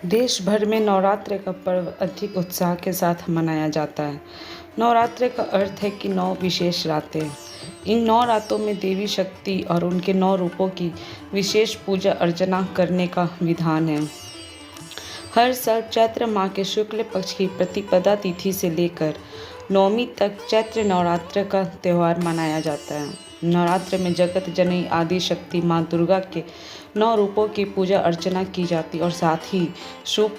देश भर में नवरात्र का पर्व अधिक उत्साह के साथ मनाया जाता है। नवरात्र का अर्थ है कि 9 विशेष रातें। इन 9 रातों में देवी शक्ति और उनके 9 रूपों की विशेष पूजा अर्चना करने का विधान है। हर साल चैत्र माह के शुक्ल पक्ष की प्रतिपदा तिथि से लेकर नवमी तक चैत्र नवरात्र का त्यौहार मनाया जाता है। नवरात्र में जगत जननी आदि शक्ति माँ दुर्गा के 9 रूपों की पूजा अर्चना की जाती और साथ ही शुभ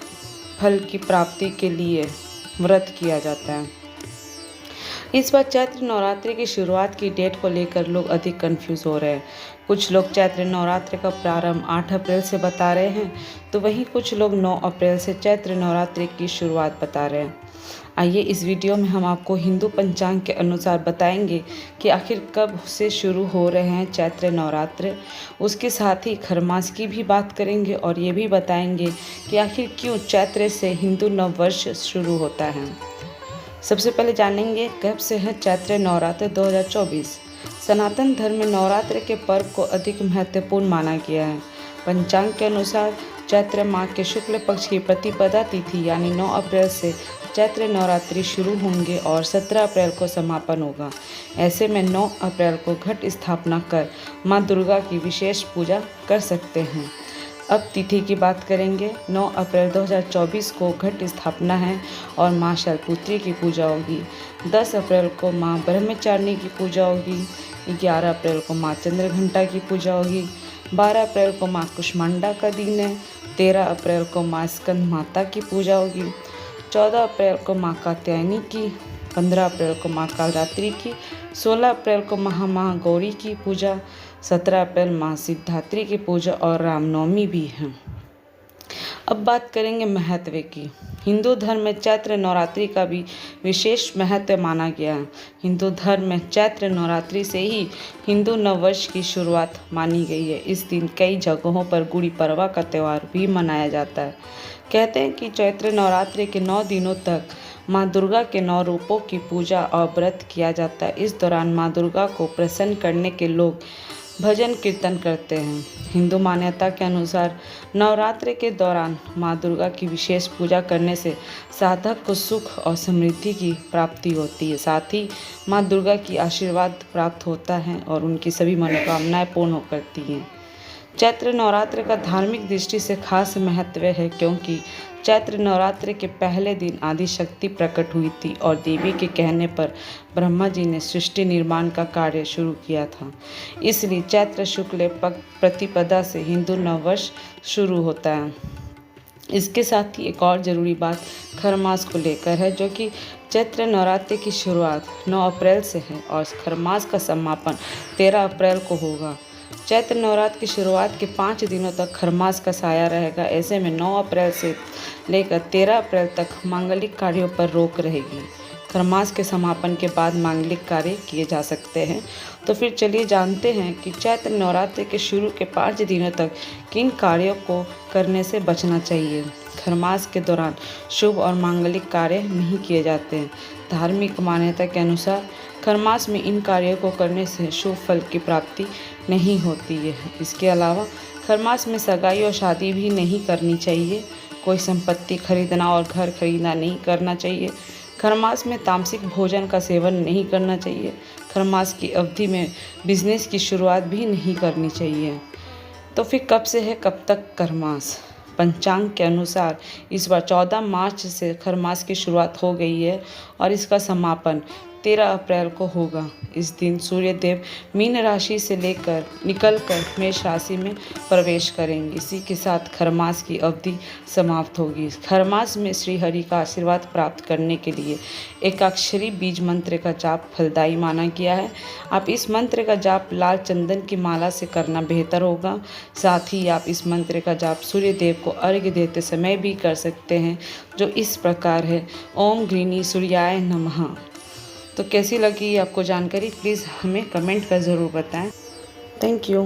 फल की प्राप्ति के लिए व्रत किया जाता है। इस बार चैत्र नवरात्रि की शुरुआत की डेट को लेकर लोग अधिक कंफ्यूज हो रहे हैं। कुछ लोग चैत्र नवरात्र का प्रारंभ 8 अप्रैल से बता रहे हैं, तो वहीं कुछ लोग 9 अप्रैल से चैत्र नवरात्रि की शुरुआत बता रहे हैं। आइए इस वीडियो में हम आपको हिंदू पंचांग के अनुसार बताएंगे कि आखिर कब से शुरू हो रहे हैं चैत्र नवरात्र। उसके साथ ही खरमास की भी बात करेंगे और ये भी बताएंगे कि आखिर क्यों चैत्र से हिंदू नववर्ष शुरू होता है। सबसे पहले जानेंगे कब से है चैत्र नवरात्र 2024। सनातन धर्म में नवरात्र के पर्व को अधिक महत्वपूर्ण माना गया है। पंचांग के अनुसार चैत्र माह के शुक्ल पक्ष की प्रतिपदा तिथि यानी 9 अप्रैल से चैत्र नवरात्रि शुरू होंगे और 17 अप्रैल को समापन होगा। ऐसे में 9 अप्रैल को घट स्थापना कर माँ दुर्गा की विशेष पूजा कर सकते हैं। अब तिथि की बात करेंगे। 9 अप्रैल 2024 को घट स्थापना है और माँ शैलपुत्री की पूजा होगी। 10 अप्रैल को माँ ब्रह्मचारिणी की पूजा होगी। 11 अप्रैल को माँ चंद्रघंटा की पूजा होगी। 12 अप्रैल को माँ कुष्मांडा का दिन है। 13 अप्रैल को माँ स्कंद माता की पूजा होगी। 14 अप्रैल को माँ कात्यायनी की। 15 अप्रैल को माँ कालरात्रि की। 16 अप्रैल को महागौरी की पूजा। 17 अप्रैल माँ सिद्धात्री की पूजा और रामनवमी भी है। अब बात करेंगे महत्व की। हिंदू धर्म में चैत्र नवरात्रि का भी विशेष महत्व माना गया है। हिंदू धर्म में चैत्र नवरात्रि से ही हिंदू नववर्ष की शुरुआत मानी गई है। इस दिन कई जगहों पर गुड़ी पड़वा का त्यौहार भी मनाया जाता है। कहते हैं कि चैत्र नवरात्रि के 9 दिनों तक माँ दुर्गा के 9 रूपों की पूजा और व्रत किया जाता है। इस दौरान माँ दुर्गा को प्रसन्न करने के लोग भजन कीर्तन करते हैं। हिंदू मान्यता के अनुसार नवरात्र के दौरान माँ दुर्गा की विशेष पूजा करने से साधक को सुख और समृद्धि की प्राप्ति होती है। साथ ही माँ दुर्गा की आशीर्वाद प्राप्त होता है और उनकी सभी मनोकामनाएं पूर्ण करती हैं। चैत्र नवरात्र का धार्मिक दृष्टि से खास महत्व है क्योंकि चैत्र नवरात्र के पहले दिन आदि शक्ति प्रकट हुई थी और देवी के कहने पर ब्रह्मा जी ने सृष्टि निर्माण का कार्य शुरू किया था। इसलिए चैत्र शुक्ल प्रतिपदा से हिंदू नववर्ष शुरू होता है। इसके साथ ही एक और ज़रूरी बात खरमास को लेकर है, जो कि चैत्र नवरात्र की शुरुआत 9 अप्रैल से है और खरमास का समापन 13 अप्रैल को होगा। चैत्र नवरात्र की शुरुआत के 5 दिनों तक खरमास का साया रहेगा। ऐसे में 9 अप्रैल से लेकर 13 अप्रैल तक मांगलिक कार्यों पर रोक रहेगी। खरमास के समापन के बाद मांगलिक कार्य किए जा सकते हैं। तो फिर चलिए जानते हैं कि चैत्र नवरात्र के शुरू के 5 दिनों तक किन कार्यों को करने से बचना चाहिए। खरमास के दौरान शुभ और मांगलिक कार्य नहीं किए जाते हैं। धार्मिक मान्यता के अनुसार खरमास में इन कार्यों को करने से शुभ फल की प्राप्ति नहीं होती है। इसके अलावा खरमास में सगाई और शादी भी नहीं करनी चाहिए। कोई संपत्ति खरीदना और घर खरीदना नहीं करना चाहिए। खरमास में तामसिक भोजन का सेवन नहीं करना चाहिए। खरमास की अवधि में बिजनेस की शुरुआत भी नहीं करनी चाहिए। तो फिर कब से है कब तक खरमास? पंचांग के अनुसार इस बार 14 मार्च से खरमास की शुरुआत हो गई है और इसका समापन 13 अप्रैल को होगा। इस दिन सूर्य देव मीन राशि से निकलकर मेष राशि में प्रवेश करेंगे। इसी के साथ खरमास की अवधि समाप्त होगी। खरमास में श्री हरि का आशीर्वाद प्राप्त करने के लिए एकाक्षरी बीज मंत्र का जाप फलदायी माना गया है। आप इस मंत्र का जाप लाल चंदन की माला से करना बेहतर होगा। साथ ही आप इस मंत्र का जाप सूर्य देव को अर्घ्य देते समय भी कर सकते हैं, जो इस प्रकार है। ओम गृणी सूर्याय नमः। तो कैसी लगी आपको जानकारी, प्लीज़ हमें कमेंट कर ज़रूर बताएं। Thank you.